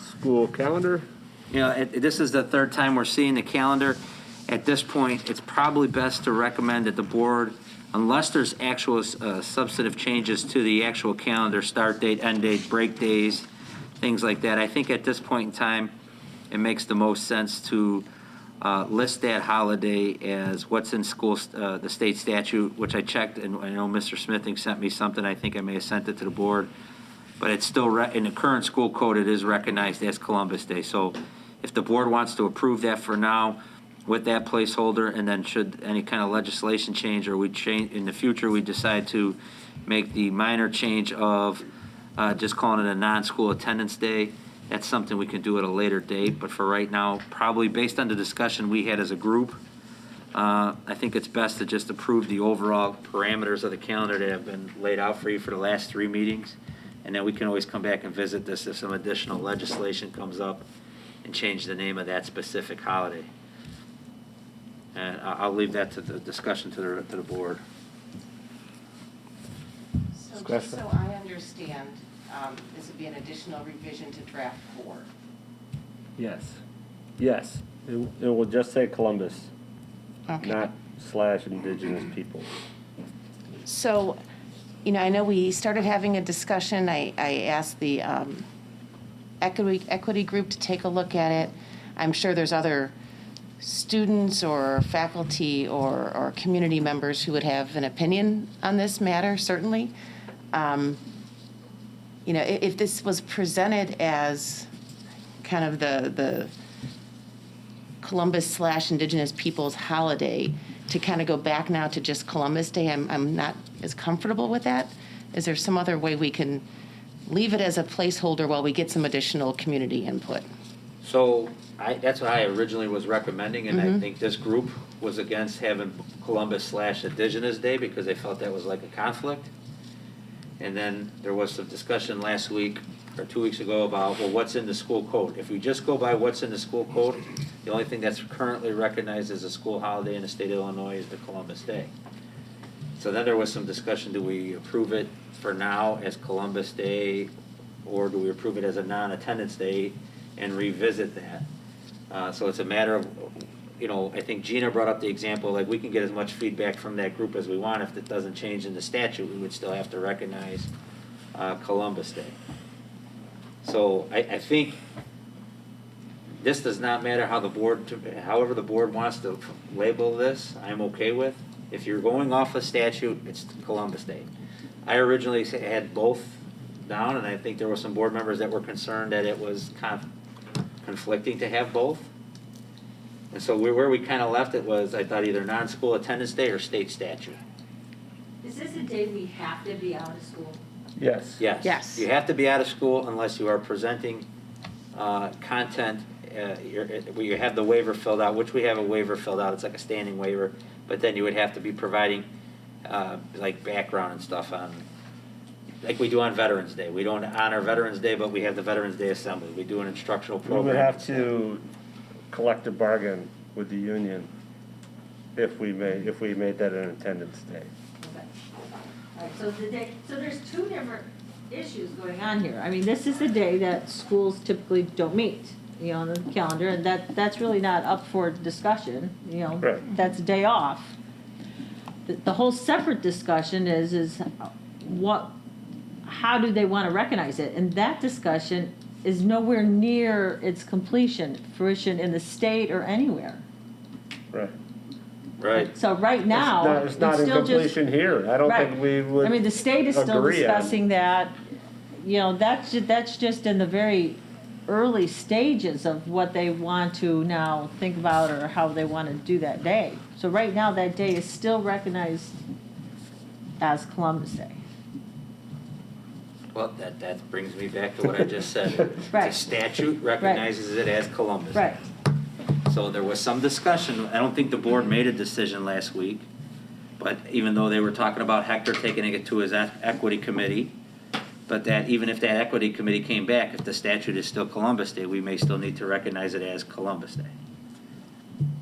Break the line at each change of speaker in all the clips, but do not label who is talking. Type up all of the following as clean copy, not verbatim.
school calendar.
You know, this is the third time we're seeing the calendar. At this point, it's probably best to recommend that the board, unless there's actual substantive changes to the actual calendar, start date, end date, break days, things like that. I think at this point in time, it makes the most sense to list that holiday as what's in school, the state statute, which I checked, and I know Mr. Smithing sent me something. I think I may have sent it to the board. But it's still, in the current school code, it is recognized as Columbus Day. So if the board wants to approve that for now with that placeholder, and then should any kind of legislation change, or we change in the future, we decide to make the minor change of just calling it a non-school attendance day, that's something we can do at a later date. But for right now, probably based on the discussion we had as a group, I think it's best to just approve the overall parameters of the calendar that have been laid out for you for the last 3 meetings. And then we can always come back and visit this if some additional legislation comes up and change the name of that specific holiday. And I'll leave that to the discussion to the board.
So just so I understand, this would be an additional revision to draft 4.
Yes. Yes. It will just say Columbus,
Okay.
not / indigenous people.
So, you know, I know we started having a discussion. I asked the equity group to take a look at it. I'm sure there's other students or faculty or community members who would have an opinion on this matter, certainly. You know, if this was presented as kind of the Columbus / indigenous peoples holiday, to kind of go back now to just Columbus Day, I'm not as comfortable with that. Is there some other way we can leave it as a placeholder while we get some additional community input?
So that's what I originally was recommending, and I think this group was against having Columbus / Indigenous Day because they felt that was like a conflict. And then there was some discussion last week or 2 weeks ago about, well, what's in the school code? If we just go by what's in the school code, the only thing that's currently recognized as a school holiday in the state of Illinois is the Columbus Day. So then there was some discussion, do we approve it for now as Columbus Day, or do we approve it as a non-attendance day and revisit that? So it's a matter of, you know, I think Gina brought up the example, like we can get as much feedback from that group as we want. If it doesn't change in the statute, we would still have to recognize Columbus Day. So I think this does not matter how the board, however the board wants to label this, I'm okay with. If you're going off a statute, it's Columbus Day. I originally had both down, and I think there were some board members that were concerned that it was conflicting to have both. And so where we kind of left it was, I thought either non-school attendance day or state statute.
Is this a day we have to be out of school?
Yes.
Yes.
Yes.
You have to be out of school unless you are presenting content where you have the waiver filled out, which we have a waiver filled out. It's like a standing waiver, but then you would have to be providing like background and stuff on, like we do on Veterans Day. We don't honor Veterans Day, but we have the Veterans Day Assembly. We do an instructional
We
program.
would have to collect a bargain with the union if we made that an attendance day.
Okay. All right, so there's 2 different issues going on here. I mean, this is the day that schools typically don't meet, you know, on the calendar, and that's really not up for discussion, you know.
Right.
That's a day off. The whole separate discussion is how do they want to recognize it? And that discussion is nowhere near its fruition in the state or anywhere.
Right.
Right.
So right now,
It's not in
still just
completion here. I don't
Right.
think we would.
I mean, the state is still
agree on.
discussing that. You know, that's just in the very early stages of what they want to now think about or how they want to do that day. So right now, that day is still recognized as Columbus Day.
Well, that brings me back to what I just said.
Right.
The statute recognizes it as Columbus.
Right.
So there was some discussion. I don't think the board made a decision last week, but even though they were talking about Hector taking it to his equity committee, but that even if that equity committee came back, if the statute is still Columbus Day, we may still need to recognize it as Columbus Day.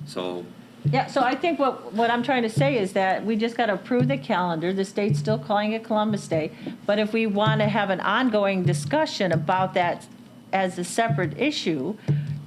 So.
Yeah, so I think what I'm trying to say is that we just got to approve the calendar. The state's still calling it Columbus Day. But if we want to have an ongoing discussion about that as a separate issue.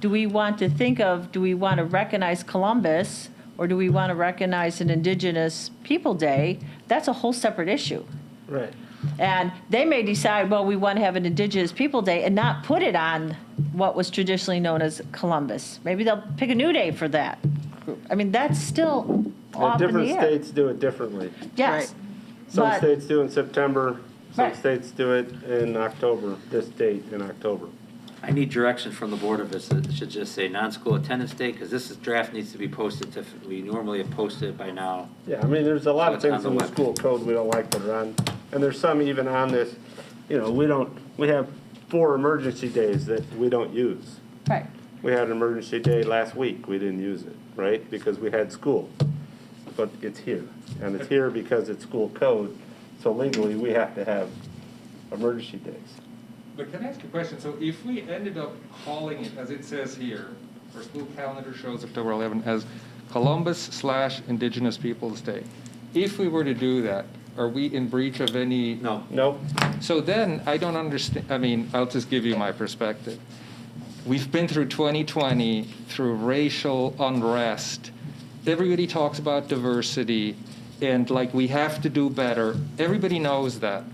Do we want to think of, do we want to recognize Columbus, or do we want to recognize an Indigenous People Day? That's a whole separate issue.
Right.
And they may decide, well, we want to have an Indigenous People Day and not put it on what was traditionally known as Columbus. Maybe they'll pick a new day for that group. I mean, that's still off in the
Different
air.
states do it differently.
Yes.
Some
But-
states do in September, some
Right.
states do it in October, this date in October.
I need direction from the board if it should just say non-school attendance day, because this draft needs to be posted to, we normally have posted it by now.
Yeah, I mean, there's a lot
So
of
it's on
things
the
in the
web.
school code we don't like that are on, and there's some even on this, we have 4 emergency days that we don't use.
Right.
We had an emergency day last week, we didn't use it, right, because we had school. But it's here, and it's here because it's school code, so legally, we have to have emergency days.
But can I ask a question? So if we ended up calling it, as it says here, our school calendar shows October 11 as Columbus/Indigenous Peoples' Day. If we were to do that, are we in breach of any?
No.
Nope,
So then, I don't understand, I mean, I'll just give you my perspective. We've been through 2020, through racial unrest. Everybody talks about diversity, and like, we have to do better. Everybody knows that.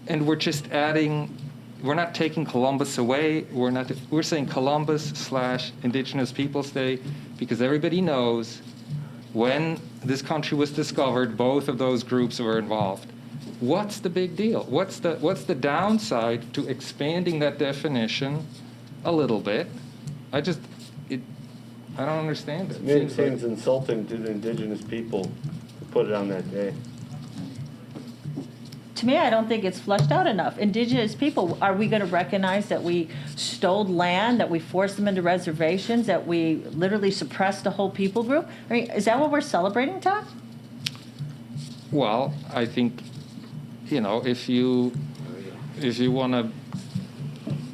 And we're just adding, we're not taking Columbus away. We're saying Columbus/Indigenous Peoples' Day, because everybody knows when this country was discovered, both of those groups were involved. What's the big deal? What's the downside to expanding that definition a little bit? I don't understand it.
to me, it seems insulting to the indigenous people to put it on that day.
To me, I don't think it's fleshed out enough. Indigenous people, are we going to recognize that we stole land, that we forced them into reservations, that we literally suppressed a whole people group? I mean, is that what we're celebrating, Tom?
Well, I think, if you want to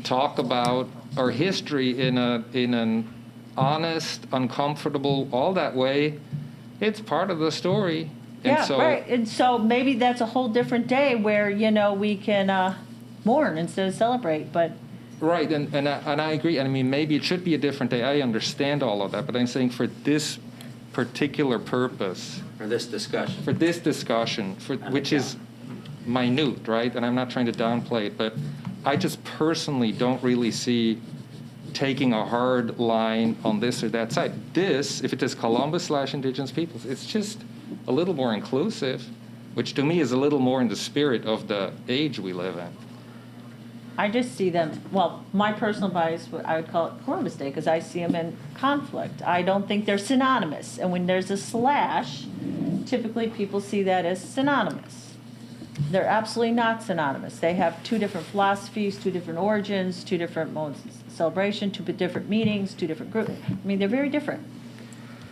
talk about our history in an honest, uncomfortable, all that way, it's part of the story. And
Yeah,
so,
right. And so maybe that's a whole different day where, we can mourn instead of celebrate, but
right, and I agree. I mean, maybe it should be a different day. I understand all of that, but I'm saying for this particular purpose,
For this discussion.
which is minute, right? And I'm not trying to downplay it, but I just personally don't really see taking a hard line on this or that side. This, if it is Columbus/Indigenous Peoples, it's just a little more inclusive, which to me is a little more in the spirit of the age we live in.
I just see them, well, my personal bias, I would call it Columbus Day, because I see them in conflict. I don't think they're synonymous. And when there's a slash, typically people see that as synonymous. They're absolutely not synonymous. They have 2 different philosophies, 2 different origins, 2 different modes of celebration, 2 different meanings, 2 different groups. I mean, they're very different.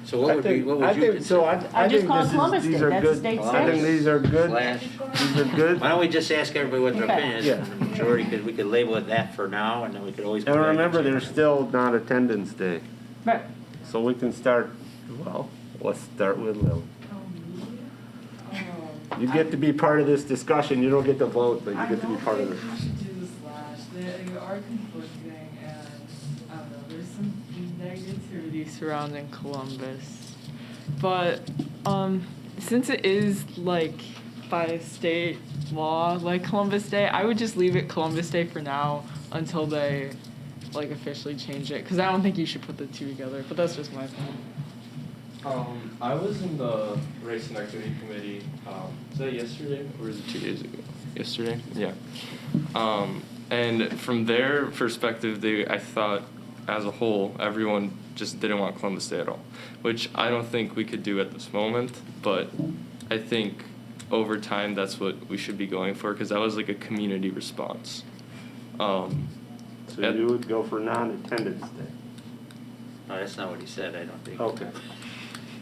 So what would you consider?
I just
think
call it
this
Columbus
these
Day.
are
That's a
good.
state
I think
statute.
these are good,
Slash.
these are good.
Why don't we just ask everybody what their
Okay.
opinion is?
Yeah.
And the majority, we could label it that for now, and then we could always.
And remember, there's still not attendance day,
Right.
so we can start, let's start with Lil. You get to be part of this discussion, you don't get to vote, but you get to be part of it.
I don't think we should do the slash. They are conflicting, and I don't know, there's some negativity surrounding Columbus. But since it is like by state law, like Columbus Day, I would just leave it Columbus Day for now until they like officially change it. Because I don't think you should put the 2 together. But that's just my opinion.
I was in the Race and Activity Committee, was that yesterday or was it 2 days ago? Yesterday? Yeah. And from their perspective, I thought as a whole, everyone just didn't want Columbus Day at all, which I don't think we could do at this moment, but I think over time that's what we should be going for, because that was like a community response.
So you would go for non-attendance day.
No, that's not what he said, I don't think.
Okay.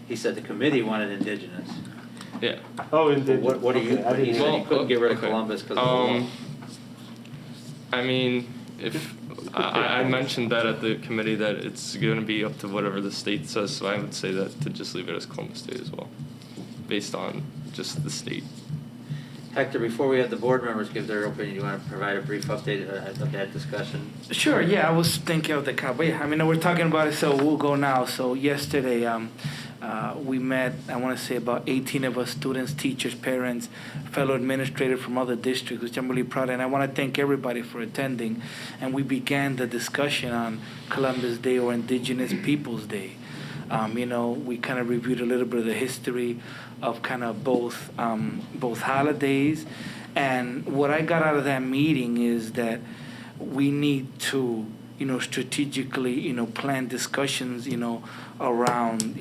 He said the committee wanted Indigenous.
Yeah.
Oh,
But
indigenous.
what do you,
Okay, I
he
didn't
said
know.
he couldn't get rid of
Okay.
Columbus because of the law.
I mean, if I mentioned that at the committee that it's going to be up to whatever the state says, so I would say that to just leave it as Columbus Day as well, based on just the state.
Hector, before we have the board members give their opinion, you want to provide a brief update of that discussion?
Sure, yeah, I was thinking of the but yeah, I mean, we're talking about it, so we'll go now. So yesterday, we met, I want to say about 18 of us, students, teachers, parents, fellow administrators from other districts, which I'm really proud of. And I want to thank everybody for attending. And we began the discussion on Columbus Day or Indigenous Peoples Day. We kind of reviewed a little bit of the history of kind of both holidays. And what I got out of that meeting is that we need to, strategically, plan discussions, around,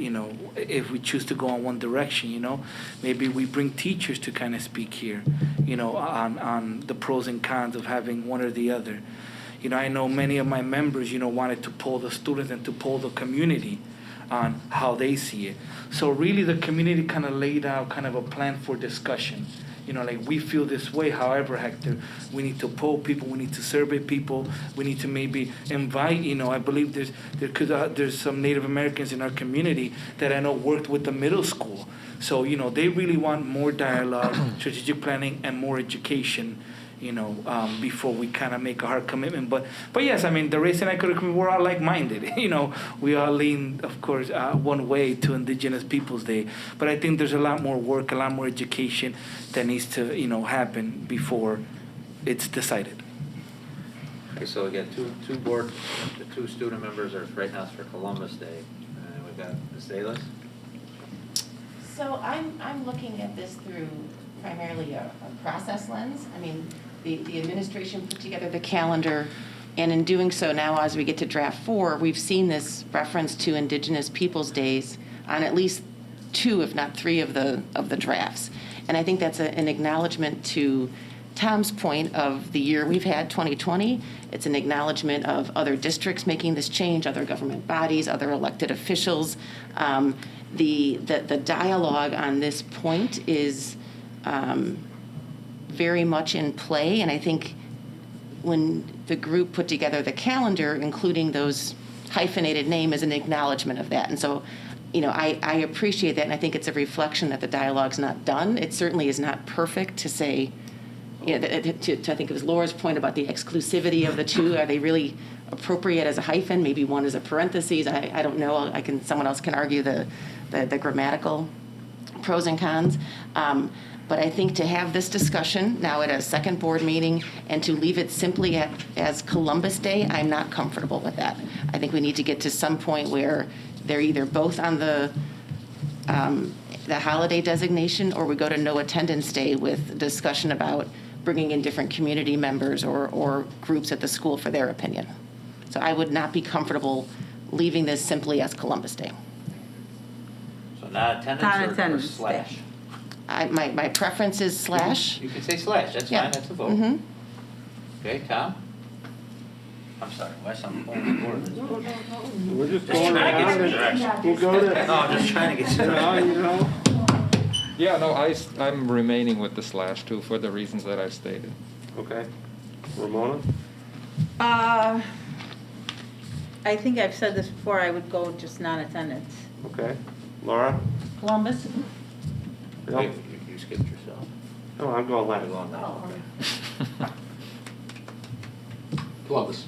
if we choose to go in one direction, maybe we bring teachers to kind of speak here, on the pros and cons of having one or the other. I know many of my members, wanted to poll the students and to poll the community on how they see it. So really the community kind of laid out kind of a plan for discussion. Like we feel this way, however, Hector, we need to poll people, we need to survey people, we need to maybe invite, I believe there's some Native Americans in our community that I know worked with the middle school. So, they really want more dialogue, strategic planning, and more education, before we kind of make a hard commitment. But yes, I mean, the Race and Equity Committee, we're all like-minded. We all lean, of course, one way to Indigenous Peoples Day. But I think there's a lot more work, a lot more education that needs to, happen before it's decided.
Okay, so we got the two student members are right now it's for Columbus Day. And we've got Ms. Dalis.
So I'm looking at this through primarily a process lens. I mean, the administration put together the calendar, and in doing so now, as we get to draft 4, we've seen this reference to Indigenous Peoples Days on at least 2, if not 3 of the drafts. And I think that's an acknowledgement to Tom's point of the year we've had, 2020. It's an acknowledgement of other districts making this change, other government bodies, other elected officials. The dialogue on this point is very much in play, and I think when the group put together the calendar, including those hyphenated name, is an acknowledgement of that. And so, I appreciate that, and I think it's a reflection that the dialogue's not done. It certainly is not perfect to say, I think it was Laura's point about the exclusivity of the two. Are they really appropriate as a hyphen? Maybe one is a parentheses. I don't know. Someone else can argue the grammatical pros and cons. But I think to have this discussion now at a second board meeting and to leave it simply as Columbus Day, I'm not comfortable with that. I think we need to get to some point where they're either both on the holiday designation, or we go to no attendance day with discussion about bringing in different community members or groups at the school for their opinion. So I would not be comfortable leaving this simply as Columbus Day.
So not attendance or slash?
My preference is slash.
You can say slash, that's
Yeah.
fine, that's a vote.
Mm-hmm.
Okay, Tom? I'm sorry, Wes, I'm pulling the board.
We're just
Just
going
trying to get
around
some
and
direction.
we'll go to,
No, I'm just trying to get some direction.
Yeah, no, I'm remaining with the slash too for the reasons that I've stated.
Okay. Ramona?
I think I've said this before, I would go just non-attendance.
Okay. Laura?
Columbus?
Wait, you skipped yourself.
No, I'm going last.
You're going now, okay.
Columbus.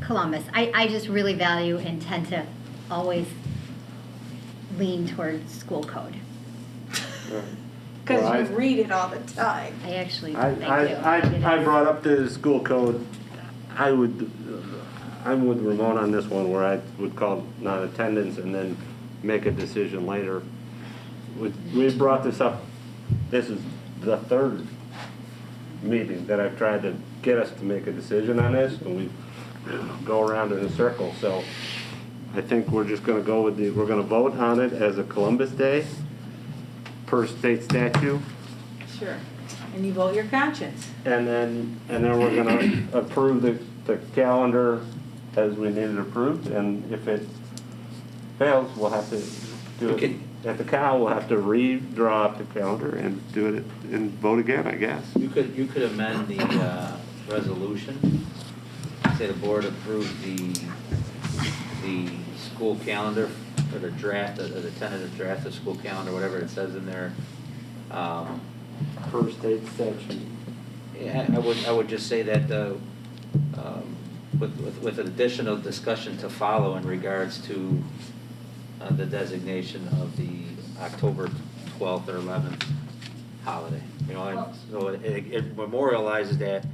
Columbus. I just really value and tend to always lean towards school code.
Because
you read it all the time.
I actually,
I
thank you.
brought up the school code. I'm with Ramona on this one, where I would call non-attendance and then make a decision later. We brought this up, this is the 3rd meeting that I've tried to get us to make a decision on this, and we go around in a circle. So I think we're just gonna go with we're gonna vote on it as a Columbus Day per state statute.
Sure. And you vote your conscience.
And then we're gonna approve the calendar as we need it approved, and if it fails, we'll have to do it.
Okay.
At the cow, we'll have to redraw up the calendar and do it and vote again, I guess.
You could amend the resolution, say the board approved the school calendar or the draft, or the tentative draft of school calendar, whatever it says in there.
Per state statute.
Yeah, I would just say that, with an additional discussion to follow in regards to the designation of the October 12th or 11th holiday. You know, and so it memorializes that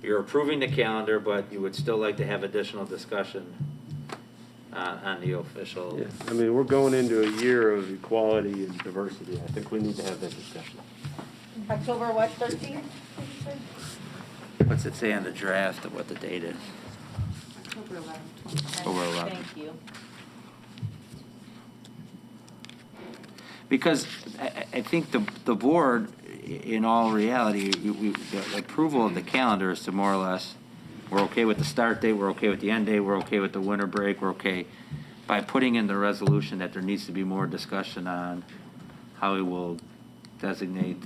you're approving the calendar, but you would still like to have additional discussion on the official.
Yeah, I mean, we're going into a year of equality and diversity. I think we need to have that discussion.
October what, 13th?
What's it say on the draft of what the date is?
October 11th.
October 11th.
Thank you.
Because I think the board, in all reality, the approval of the calendar is to more or less, we're okay with the start date, we're okay with the end date, we're okay with the winter break, we're okay. By putting in the resolution that there needs to be more discussion on how we will designate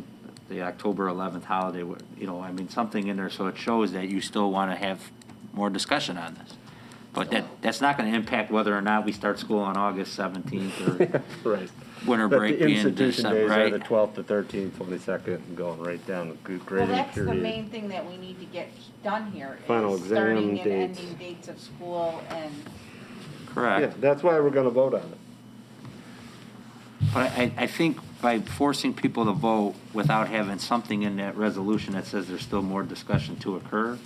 the October 11th holiday, you know, I mean, something in there so it shows that you still want to have more discussion on this. But that's not going to impact whether or not we start school on August 17th or
Right.
winter
But
break
the
being
institution
December,
days are
right?
the 12th, the 13th, 22nd, and going right down the
Well,
grading
that's the
period.
main thing that we need to get done here.
Final
is
exam
starting and
dates.
ending dates of school and.
Yeah,
Correct.
that's why we're gonna vote on it.
But I think by forcing people to vote without having something in that resolution that says there's still more discussion to occur,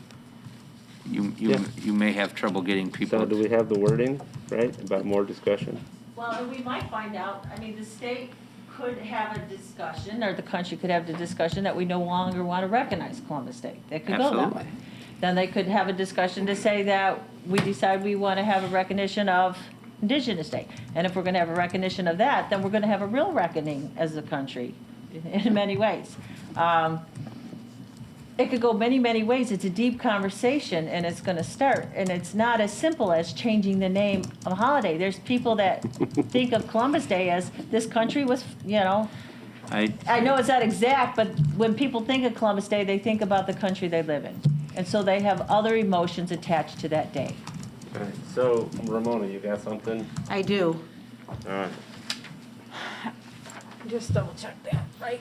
Yeah.
you may have trouble getting people.
So do we have the wording, right, about more discussion?
Well, and we might find out, I mean, the state could have a discussion, or the country could have the discussion that we no longer want to recognize Columbus Day. They could go that
Absolutely.
way. Then they could have a discussion to say that we decide we want to have a recognition of Indigenous Day. And if we're going to have a recognition of that, then we're going to have a real reckoning as a country in many ways. It could go many, many ways. It's a deep conversation, and it's going to start. And it's not as simple as changing the name of a holiday. There's people that think of Columbus Day as this country was, you know, I know it's not exact, but when people think of Columbus Day, they think about the country they live in. And so they have other emotions attached to that day.
All right, so Ramona, you got something?
I do.
All right.
Just double check that, right?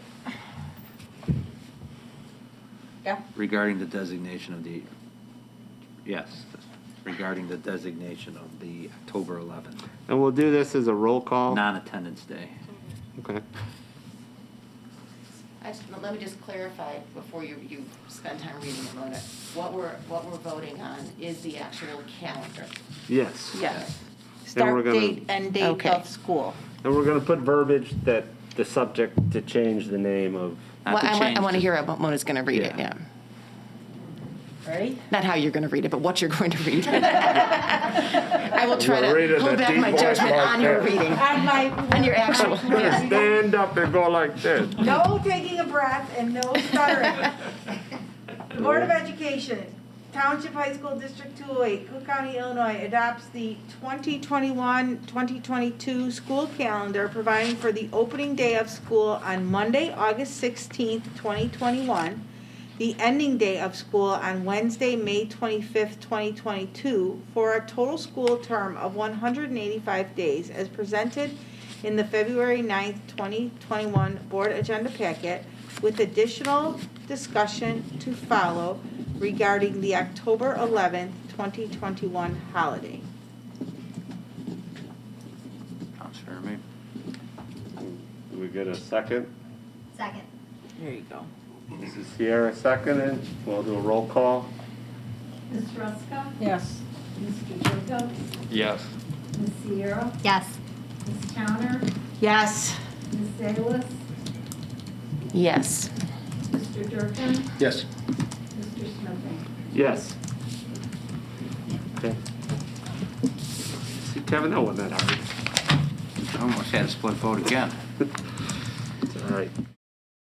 Yeah.
Regarding the designation of the, yes, regarding the designation of the October 11th,
And we'll do this as a roll call?
non-attendance day.
Okay.
Let me just clarify before you spend time reading about it. What we're voting on is the actual calendar.
Yes.
Yes.
we're
Start
gonna-
date, end date
Okay.
of school.
And we're gonna put verbiage that the subject to change the name of,
Not
Well,
to change
I want to
the-
hear what Mona's going to read it,
Yeah.
yeah.
Ready?
Not how you're going to read it, but what you're going to read. I will try
You'll read it
to hold
in a
back my
deep voice
judgment
like
on your
that.
reading,
On my.
on your actual, yeah.
stand up and go like this.
No taking a breath and no stuttering. The Board of Education, Township High School District 208, Cook County, Illinois, adopts the 2021-2022 school calendar, providing for the opening day of school on Monday, August 16th, 2021, the ending day of school on Wednesday, May 25th, 2022, for a total school term of 185 days, as presented in the February 9th, 2021 Board Agenda Packet, with additional discussion to follow regarding the October 11th, 2021 holiday.
Sounds fair to me.
Do we get a second?
Second.
There you go.
This is Sierra seconded. We'll do a roll call.
Ms. Ruska?
Yes.
Mr. Jacobs?
Yes.
Ms. Sierra?
Yes.
Ms. Towner?
Yes.
Ms. Salas?
Yes.
Mr. Durkin?
Yes.
Mr. Smithing?
Yes. Okay. See, Kevin, that wasn't that hard.
I almost had a split vote again.
It's all right.